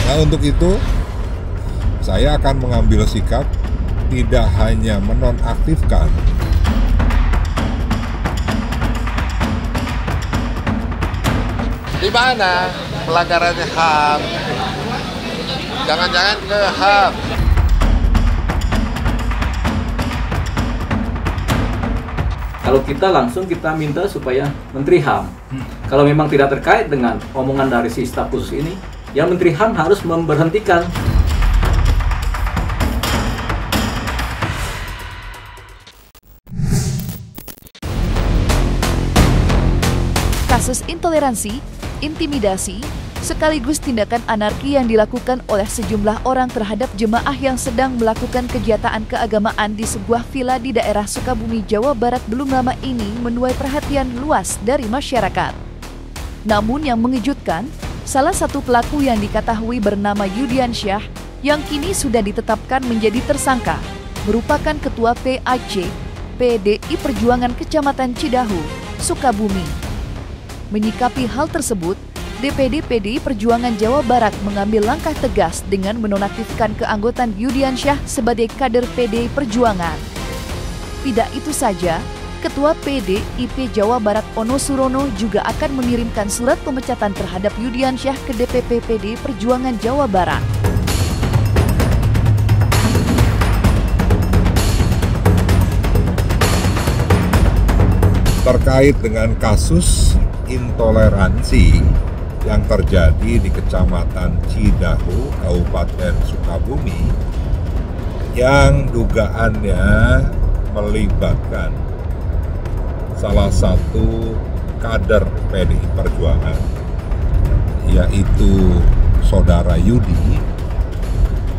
Nah, untuk itu saya akan mengambil sikap tidak hanya menonaktifkan di mana pelanggarannya HAM, jangan-jangan ke HAM. Kalau kita langsung minta supaya Menteri HAM, kalau memang tidak terkait dengan omongan dari si staf khusus ini, ya Menteri HAM harus memberhentikan. Kasus intoleransi, intimidasi, sekaligus tindakan anarki yang dilakukan oleh sejumlah orang terhadap jemaah yang sedang melakukan kegiatan keagamaan di sebuah villa di daerah Sukabumi, Jawa Barat belum lama ini menuai perhatian luas dari masyarakat. Namun yang mengejutkan, salah satu pelaku yang diketahui bernama Yudiansyah yang kini sudah ditetapkan menjadi tersangka merupakan Ketua PAC PDI Perjuangan Kecamatan Cidahu, Sukabumi. Menyikapi hal tersebut, DPD PDI Perjuangan Jawa Barat mengambil langkah tegas dengan menonaktifkan keanggotaan Yudiansyah sebagai kader PDI Perjuangan. Tidak itu saja, Ketua PDIP Jawa Barat Ono Surono juga akan mengirimkan surat pemecatan terhadap Yudiansyah ke DPP PDI Perjuangan Jawa Barat. terkait dengan kasus intoleransi yang terjadi di Kecamatan Cidahu, Kabupaten Sukabumi, yang dugaannya melibatkan salah satu kader PDI Perjuangan, yaitu Saudara Yudi,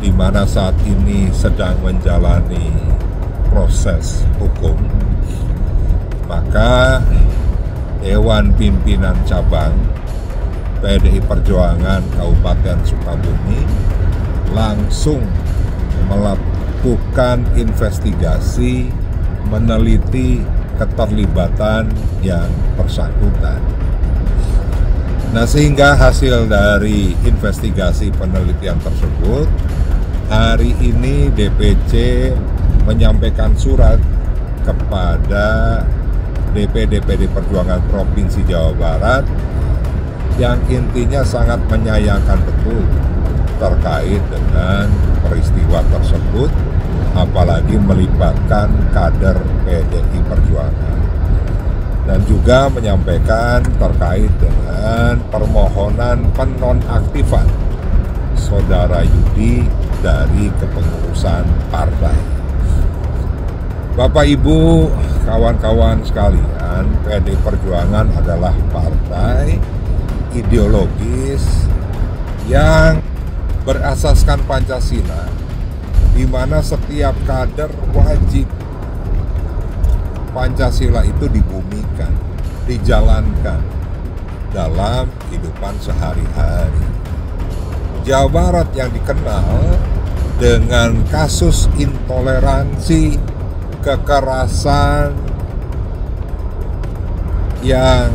di mana saat ini sedang menjalani proses hukum. Maka Dewan Pimpinan Cabang PDI Perjuangan Kabupaten Sukabumi langsung melakukan investigasi, meneliti keterlibatan yang bersangkutan. Nah, sehingga hasil dari investigasi penelitian tersebut, hari ini DPC menyampaikan surat kepada DPD Perjuangan Provinsi Jawa Barat yang intinya sangat menyayangkan betul terkait dengan peristiwa tersebut, apalagi melibatkan kader PDI Perjuangan, dan juga menyampaikan terkait dengan permohonan penonaktifan Saudara Yudi dari kepengurusan partai. Bapak, Ibu, kawan-kawan sekalian, PDI Perjuangan adalah partai ideologis yang berasaskan Pancasila, di mana setiap kader wajib Pancasila itu dibumikan, dijalankan dalam kehidupan sehari-hari. Jawa Barat yang dikenal dengan kasus intoleransi, kekerasan yang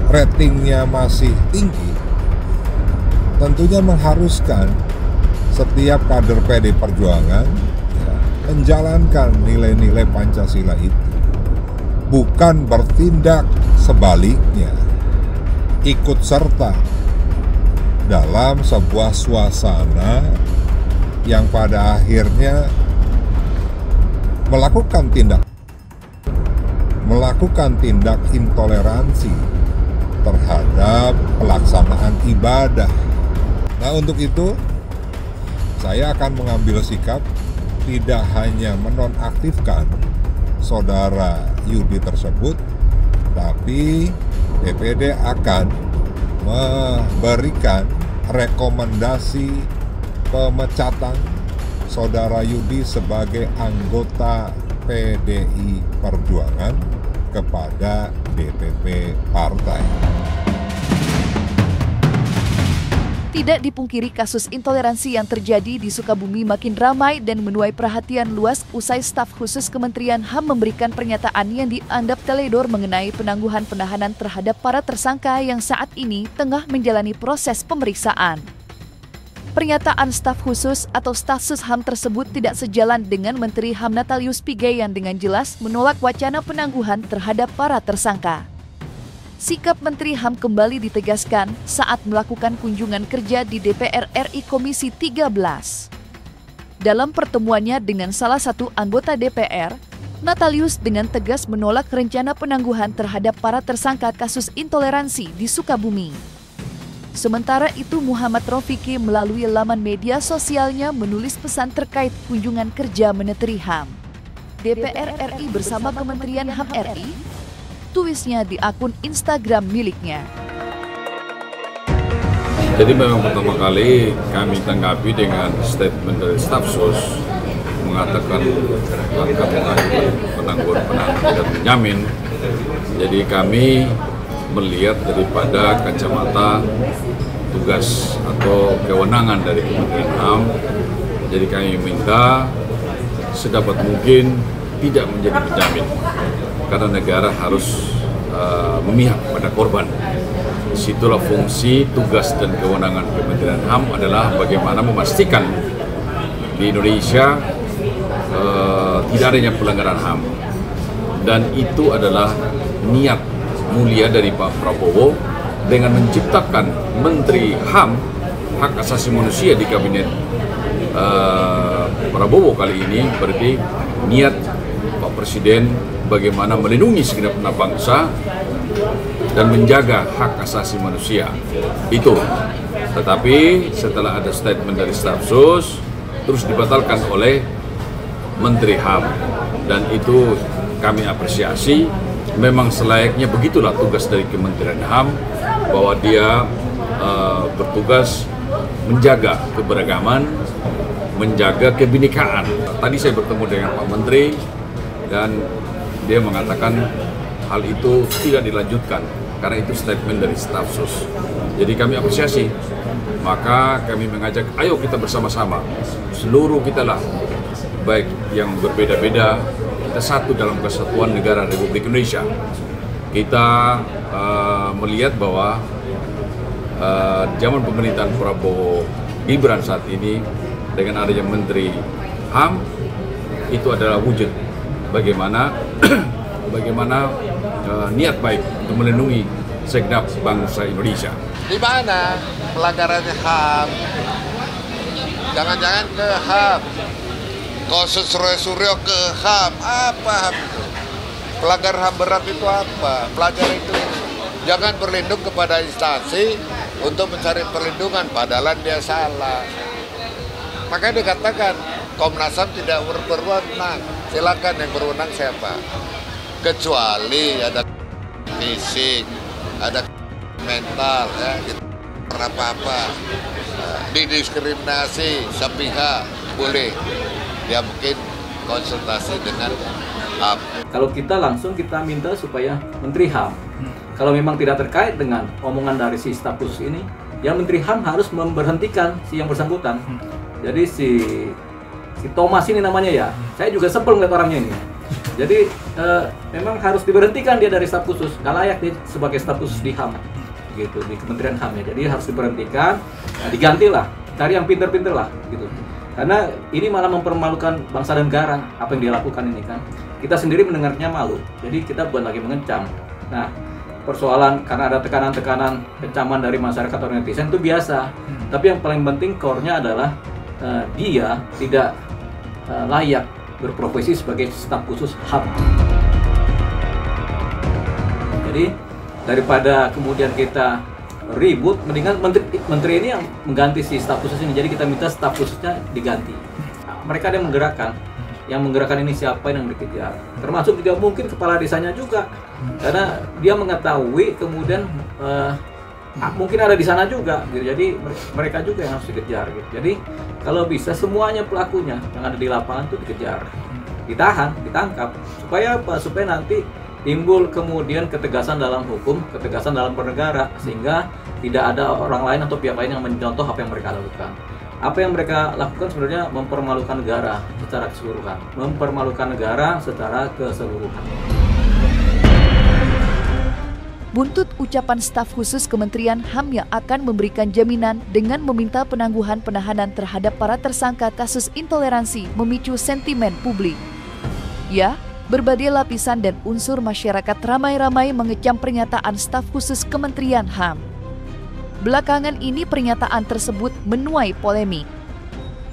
ratingnya masih tinggi, tentunya mengharuskan setiap kader PDI Perjuangan menjalankan nilai-nilai Pancasila itu, bukan bertindak sebaliknya, ikut serta dalam sebuah suasana yang pada akhirnya melakukan tindak intoleransi terhadap pelaksanaan ibadah. Nah, untuk itu saya akan mengambil sikap tidak hanya menonaktifkan Saudara Yudi tersebut, tapi DPD akan memberikan rekomendasi pemecatan Saudara Yudi sebagai anggota PDI Perjuangan kepada DPP partai. Tidak dipungkiri kasus intoleransi yang terjadi di Sukabumi makin ramai dan menuai perhatian luas usai staf khusus Kementerian HAM memberikan pernyataan yang dianggap teledor mengenai penangguhan penahanan terhadap para tersangka yang saat ini tengah menjalani proses pemeriksaan. Pernyataan staf khusus atau Stafsus HAM tersebut tidak sejalan dengan Menteri HAM Natalius Pigai yang dengan jelas menolak wacana penangguhan terhadap para tersangka. Sikap Menteri HAM kembali ditegaskan saat melakukan kunjungan kerja di DPR RI Komisi 13. Dalam pertemuannya dengan salah satu anggota DPR, Natalius dengan tegas menolak rencana penangguhan terhadap para tersangka kasus intoleransi di Sukabumi. Sementara itu Muhammad Rofiki melalui laman media sosialnya menulis pesan terkait kunjungan kerja Menteri HAM. DPR RI bersama Kementerian HAM RI, tulisnya di akun Instagram miliknya. Jadi memang pertama kali kami tanggapi dengan statement dari Stafsus mengatakan akan mengajukan penangguhan tidak menjamin. Jadi kami melihat daripada kacamata tugas atau kewenangan dari Kementerian HAM, jadi kami minta sedapat mungkin tidak menjadi penjamin karena negara harus memihak pada korban. Disitulah fungsi, tugas dan kewenangan Kementerian HAM adalah bagaimana memastikan di Indonesia tidak adanya pelanggaran HAM, dan itu adalah niat mulia dari Pak Prabowo dengan menciptakan Menteri HAM, Hak Asasi Manusia di Kabinet Prabowo kali ini. Berarti niat Pak Presiden bagaimana melindungi segenap anak bangsa dan menjaga hak asasi manusia itu. Tetapi setelah ada statement dari Stafsus terus dibatalkan oleh Menteri HAM, dan itu kami apresiasi. Memang selayaknya begitulah tugas dari Kementerian HAM, bahwa dia bertugas menjaga keberagaman, menjaga kebinekaan. Tadi saya bertemu dengan Pak Menteri dan dia mengatakan hal itu tidak dilanjutkan karena itu statement dari Stafsus. Jadi kami apresiasi. Maka kami mengajak, ayo kita bersama-sama, seluruh kita lah, baik yang berbeda-beda, kita satu dalam kesatuan negara Republik Indonesia. Kita melihat bahwa zaman pemerintahan Prabowo Gibran saat ini dengan adanya Menteri HAM itu adalah wujud bagaimana niat baik untuk melindungi segenap bangsa Indonesia. Di mana pelanggarannya HAM? Jangan-jangan ke HAM. Kasus Roy Suryo ke HAM, apa HAM itu? Pelanggar HAM berat itu apa? Pelajar itu jangan berlindung kepada instansi untuk mencari perlindungan, padahal dia salah. Makanya dikatakan Komnas HAM tidak berwenang. Silakan yang berwenang siapa? Kecuali ada fisik, ada mental, ya, gitu. Apa-apa, didiskriminasi sepihak boleh. Ya mungkin konsultasi dengan HAM. Kalau kita langsung kita minta supaya Menteri HAM, kalau memang tidak terkait dengan omongan dari si staf khusus ini, ya Menteri HAM harus memberhentikan si yang bersangkutan. Jadi si Thomas ini namanya ya, saya juga sebel ngeliat orangnya ini. Jadi memang harus diberhentikan dia dari staf khusus, nggak layak dia sebagai staf khusus di HAM, gitu, di Kementerian HAM ya. Jadi harus diberhentikan, digantilah, cari yang pinter-pinter lah, gitu. Karena ini malah mempermalukan bangsa dan negara, apa yang dia lakukan ini kan. Kita sendiri mendengarnya malu, jadi kita bukan lagi mengecam. Nah, persoalan karena ada tekanan-tekanan, kecaman dari masyarakat atau netizen itu biasa. Tapi yang paling penting core-nya adalah dia tidak layak berprofesi sebagai staf khusus HAM. Jadi daripada kemudian kita ribut, mendingan menteri ini yang mengganti si staf khusus ini. Jadi kita minta staf khususnya diganti. Mereka ada yang menggerakkan ini siapa yang dikejar, termasuk juga mungkin kepala desanya juga, karena dia mengetahui kemudian mungkin ada di sana juga, gitu. Jadi mereka juga yang harus dikejar, gitu. Jadi kalau bisa semuanya pelakunya yang ada di lapangan itu dikejar, ditahan, ditangkap, supaya apa? Supaya nanti timbul kemudian ketegasan dalam hukum, ketegasan dalam bernegara, sehingga tidak ada orang lain atau pihak lain yang mencontoh apa yang mereka lakukan. Apa yang mereka lakukan sebenarnya mempermalukan negara secara keseluruhan, mempermalukan negara secara keseluruhan. Buntut ucapan ucapan staf khusus Kementerian HAM yang akan memberikan jaminan dengan meminta penangguhan penahanan terhadap para tersangka kasus intoleransi memicu sentimen publik. Ya, berbagai lapisan dan unsur masyarakat ramai-ramai mengecam pernyataan staf khusus Kementerian HAM. Belakangan ini pernyataan tersebut menuai polemik.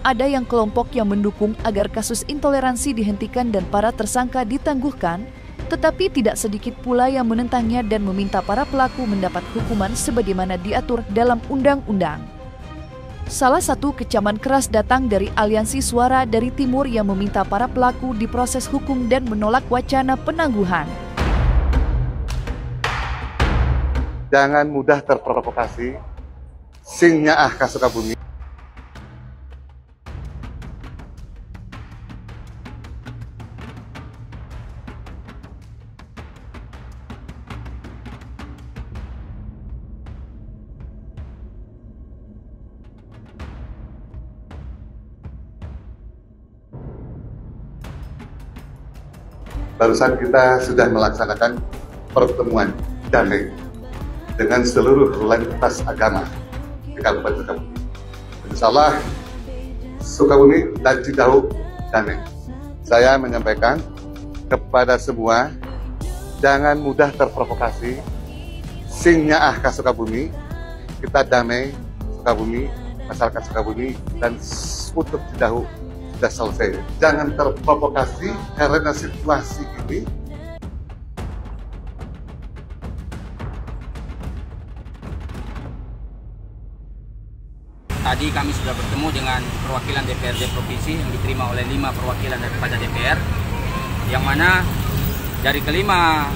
Ada yang kelompok yang mendukung agar kasus intoleransi dihentikan dan para tersangka ditangguhkan, tetapi tidak sedikit pula yang menentangnya dan meminta para pelaku mendapat hukuman sebagaimana diatur dalam undang-undang. Salah satu kecaman keras datang dari Aliansi Suara dari Timur yang meminta para pelaku diproses hukum dan menolak wacana penangguhan. Jangan mudah terprovokasi, sing nyaah ka Sukabumi. Barusan kita sudah melaksanakan pertemuan damai dengan seluruh lintas agama di Kabupaten Sukabumi. Insyaallah Sukabumi dan Cidahu damai. Saya menyampaikan kepada semua, jangan mudah terprovokasi, sing nyaah ka Sukabumi, kita damai Sukabumi, masyarakat Sukabumi, dan untuk Cidahu sudah selesai. Jangan terprovokasi karena situasi ini. Tadi kami sudah bertemu dengan perwakilan DPRD Provinsi yang diterima oleh 5 perwakilan daripada DPR, yang mana dari kelima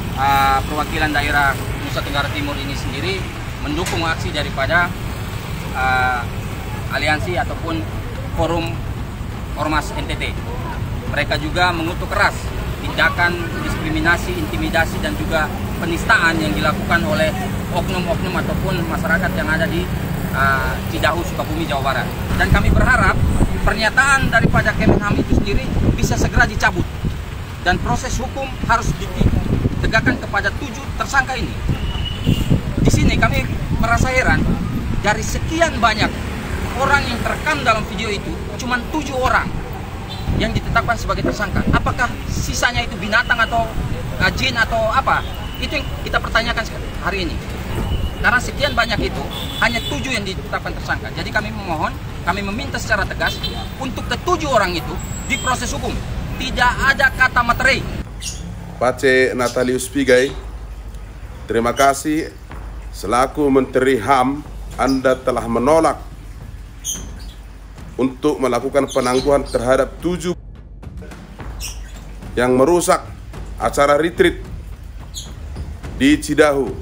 perwakilan daerah Nusa Tenggara Timur ini sendiri mendukung aksi daripada aliansi ataupun forum Ormas NTT. Mereka juga mengutuk keras tindakan diskriminasi, intimidasi, dan juga penistaan yang dilakukan oleh oknum-oknum ataupun masyarakat yang ada di Cidahu, Sukabumi, Jawa Barat. Dan kami berharap pernyataan daripada Kemenham itu sendiri bisa segera dicabut dan proses hukum harus ditegakkan kepada 7 tersangka ini. Di sini kami merasa heran, dari sekian banyak orang yang terekam dalam video itu, cuma 7 orang yang ditetapkan sebagai tersangka. Apakah sisanya itu binatang atau jin atau apa? Itu yang kita pertanyakan hari ini. Karena sekian banyak itu, hanya 7 yang ditetapkan tersangka. Jadi kami memohon, kami meminta secara tegas untuk ke-7 orang itu diproses hukum. Tidak ada kata materai. Pace Natalius Pigai, terima kasih selaku Menteri HAM, Anda telah menolak untuk melakukan penangguhan terhadap 7 yang merusak acara retreat di Cidahu.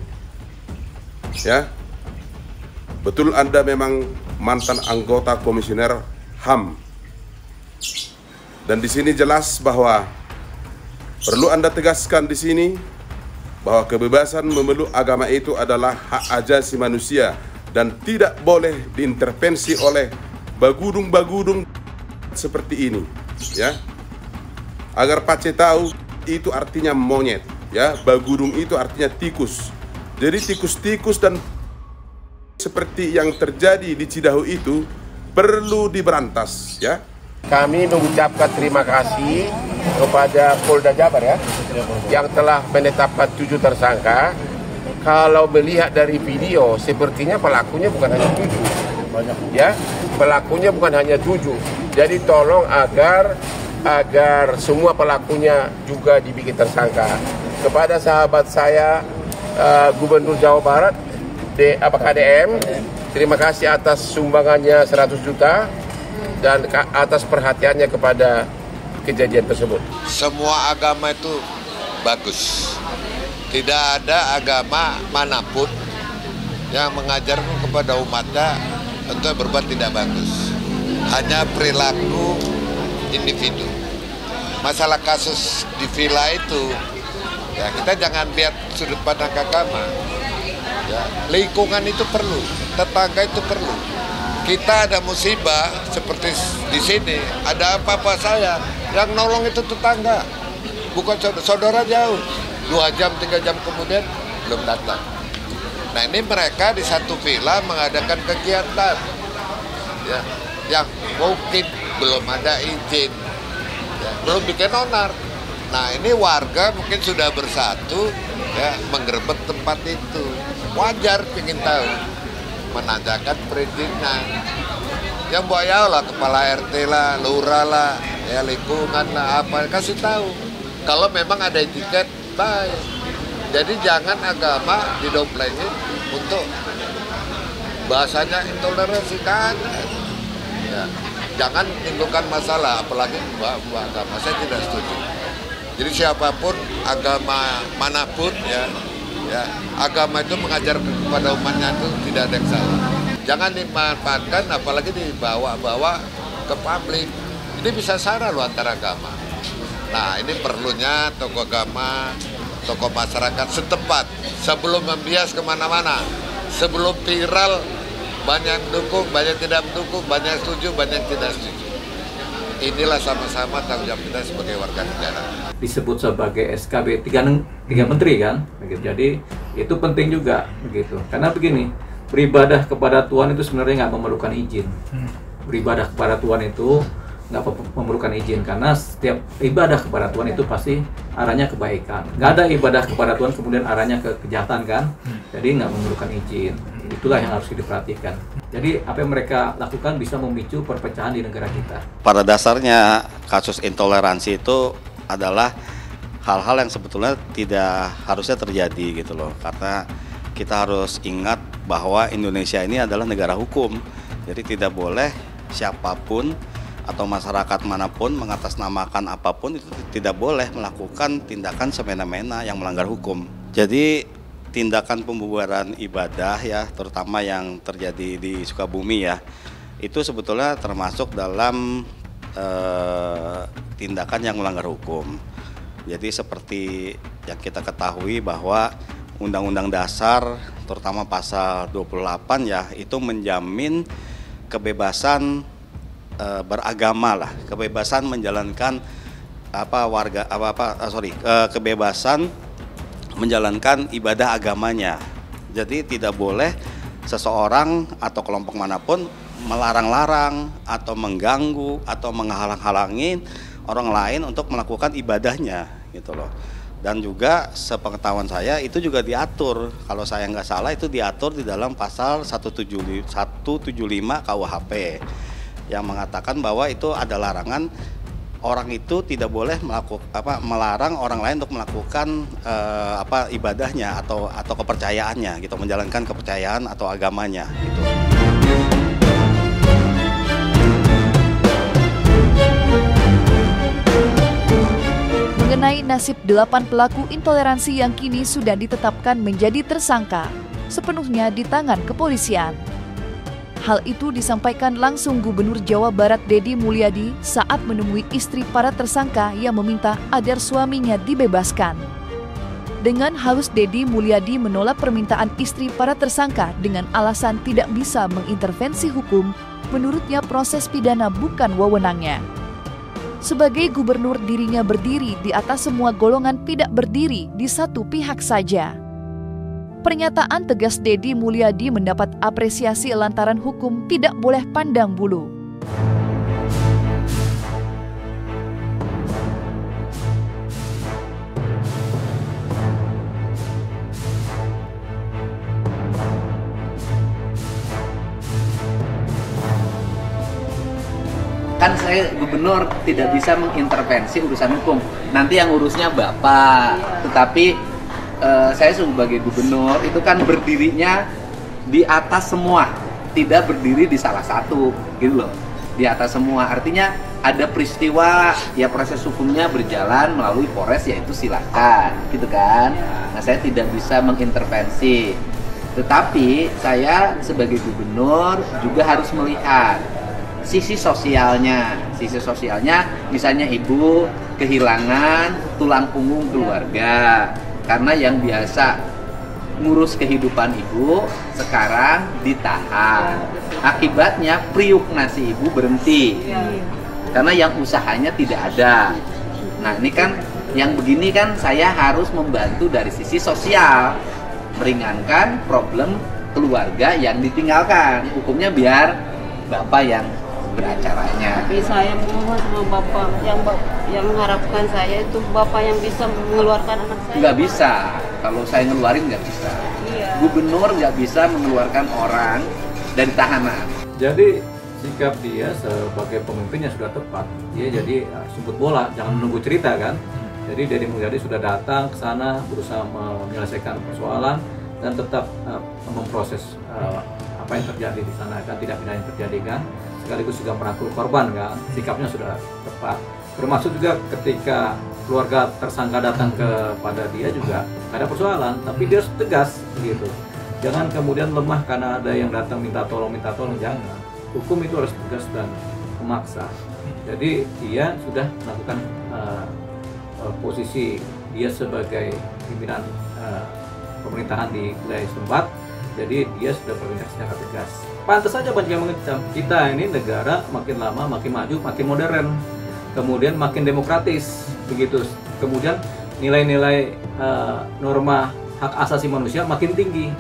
Ya, betul Anda memang mantan anggota komisioner HAM, dan di sini jelas bahwa perlu Anda tegaskan di sini bahwa kebebasan memeluk agama itu adalah hak asasi manusia dan tidak boleh diintervensi oleh bagudung-bagudung seperti ini, ya. Agar Pace tahu, itu artinya monyet, ya. Bagudung itu artinya tikus. Jadi tikus-tikus dan seperti yang terjadi di Cidahu itu perlu diberantas, ya. Kami mengucapkan terima kasih kepada Polda Jabar, ya, yang telah menetapkan 7 tersangka. Kalau melihat dari video, sepertinya pelakunya bukan hanya 7, ya, pelakunya bukan hanya 7. Jadi tolong agar semua pelakunya juga dibikin tersangka. Kepada sahabat saya Gubernur Jawa Barat, KDM, terima kasih atas sumbangannya 100 juta dan atas perhatiannya kepada kejadian tersebut. Semua agama itu bagus. Tidak ada agama manapun yang mengajarkan kepada umatnya untuk berbuat tidak bagus. Hanya perilaku individu. Masalah kasus di villa itu, ya kita jangan lihat sudut pandang agama. Ya, lingkungan itu perlu, tetangga itu perlu. Kita ada musibah seperti di sini, ada apa-apa saya, yang nolong itu tetangga, bukan saudara jauh. 2 jam, 3 jam kemudian belum datang. Nah ini mereka di satu villa mengadakan kegiatan ya, yang mungkin belum ada izin, ya, belum bikin onar. Nah ini warga mungkin sudah bersatu ya, menggerebek tempat itu. Wajar ingin tahu, menanyakan perizinan. Yang buaya lah, kepala RT lah, lurah lah, ya lingkungan lah, apa, kasih tahu. Kalau memang ada tiket, baik. Jadi jangan agama didomplengin untuk bahasanya intoleransi kan. Ya. Jangan menimbulkan masalah, apalagi buah agama. Saya tidak setuju. Jadi siapapun, agama manapun ya, agama itu mengajar kepada umatnya itu tidak ada yang salah. Jangan dimanfaatkan, apalagi dibawa-bawa ke publik. Ini bisa sara loh antar agama. Nah ini perlunya tokoh agama, tokoh masyarakat setempat sebelum membias kemana-mana, sebelum viral banyak mendukung, banyak tidak mendukung, banyak setuju, banyak tidak setuju. Inilah sama-sama tanggung jawab kita sebagai warga negara. Disebut sebagai SKB 3 menteri kan, jadi itu penting juga begitu. Karena begini, beribadah kepada Tuhan itu sebenarnya nggak memerlukan izin. Beribadah kepada Tuhan itu nggak memerlukan izin, karena setiap ibadah kepada Tuhan itu pasti arahnya kebaikan. Nggak ada ibadah kepada Tuhan kemudian arahnya ke kejahatan kan, jadi nggak memerlukan izin. Itulah yang harus diperhatikan. Jadi apa yang mereka lakukan bisa memicu perpecahan di negara kita. Pada dasarnya kasus intoleransi itu adalah hal-hal yang sebetulnya tidak harusnya terjadi gitu loh, karena kita harus ingat bahwa Indonesia ini adalah negara hukum. Jadi tidak boleh siapapun atau masyarakat manapun mengatasnamakan apapun, itu tidak boleh melakukan tindakan semena-mena yang melanggar hukum. Jadi tindakan pembubaran ibadah ya, terutama yang terjadi di Sukabumi ya, itu sebetulnya termasuk dalam tindakan yang melanggar hukum. Jadi seperti yang kita ketahui bahwa Undang-Undang Dasar terutama pasal 28 ya, itu menjamin kebebasan beragama lah, kebebasan menjalankan kebebasan menjalankan ibadah agamanya. Jadi tidak boleh seseorang atau kelompok manapun melarang-larang atau mengganggu atau menghalang-halangi orang lain untuk melakukan ibadahnya gitu loh. Dan juga sepengetahuan saya itu juga diatur, kalau saya nggak salah itu diatur di dalam pasal 175 KUHP yang mengatakan bahwa itu ada larangan orang itu tidak boleh melarang orang lain untuk melakukan ibadahnya atau kepercayaannya gitu, menjalankan kepercayaan atau agamanya gitu. Mengenai nasib 8 pelaku intoleransi yang kini sudah ditetapkan menjadi tersangka, sepenuhnya di tangan kepolisian. Hal itu disampaikan langsung Gubernur Jawa Barat Deddy Mulyadi saat menemui istri para tersangka yang meminta agar suaminya dibebaskan. Dengan halus Deddy Mulyadi menolak permintaan istri para tersangka dengan alasan tidak bisa mengintervensi hukum, menurutnya proses pidana bukan wewenangnya. Sebagai gubernur, dirinya berdiri di atas semua golongan, tidak berdiri di satu pihak saja. Pernyataan tegas Deddy Mulyadi mendapat apresiasi lantaran hukum tidak boleh pandang bulu. Kan saya gubernur tidak bisa mengintervensi urusan hukum. Nanti yang urusnya Bapak. Tetapi saya sebagai gubernur itu kan berdirinya di atas semua, tidak berdiri di salah satu, gitu loh. Di atas semua, artinya ada peristiwa, ya proses hukumnya berjalan melalui Polres, yaitu silakan, gitu kan. Nah, saya tidak bisa mengintervensi. Tetapi saya sebagai gubernur juga harus melihat sisi sosialnya. Sisi sosialnya, misalnya ibu kehilangan tulang punggung keluarga. Karena yang biasa ngurus kehidupan ibu sekarang ditahan. Akibatnya priuk nasi ibu berhenti. Karena yang usahanya tidak ada. Nah ini kan yang begini kan saya harus membantu dari sisi sosial. meringankan problem keluarga yang ditinggalkan. Hukumnya biar bapak yang beracaranya. Tapi saya mohon sama bapak yang mengharapkan saya itu bapak yang bisa mengeluarkan anak saya. Nggak bisa, kalau saya ngeluarin nggak bisa. Iya. Gubernur nggak bisa mengeluarkan orang dari tahanan. Jadi sikap dia sebagai pemimpin yang sudah tepat. Dia jadi sumput bola, jangan menunggu cerita kan. Jadi Deddy Mulyadi sudah datang ke sana berusaha menyelesaikan persoalan dan tetap memproses apa yang terjadi di sana kan, tidak pidana yang terjadi kan, sekaligus juga merangkul korban kan, sikapnya sudah tepat. Termasuk juga ketika keluarga tersangka datang kepada dia juga ada persoalan, tapi dia harus tegas gitu. Jangan kemudian lemah karena ada yang datang minta tolong, jangan. Hukum itu harus tegas dan memaksa. Jadi dia sudah melakukan posisi dia sebagai pimpinan pemerintahan di wilayah setempat, jadi dia sudah bertindak secara tegas. Pantas saja banyak yang mengecam. Kita ini negara makin lama makin maju, makin modern, kemudian makin demokratis, begitu. Kemudian nilai-nilai norma hak asasi manusia makin tinggi.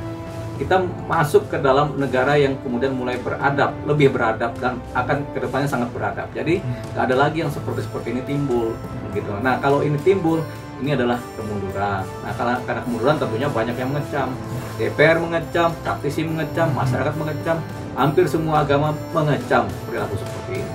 Kita masuk ke dalam negara yang kemudian mulai beradab, lebih beradab dan akan kedepannya sangat beradab. Jadi nggak ada lagi yang seperti ini timbul, begitu. Nah kalau ini timbul, ini adalah kemunduran. Nah karena kemunduran tentunya banyak yang mengecam. DPR mengecam, praktisi mengecam, masyarakat mengecam, hampir semua agama mengecam perilaku seperti ini.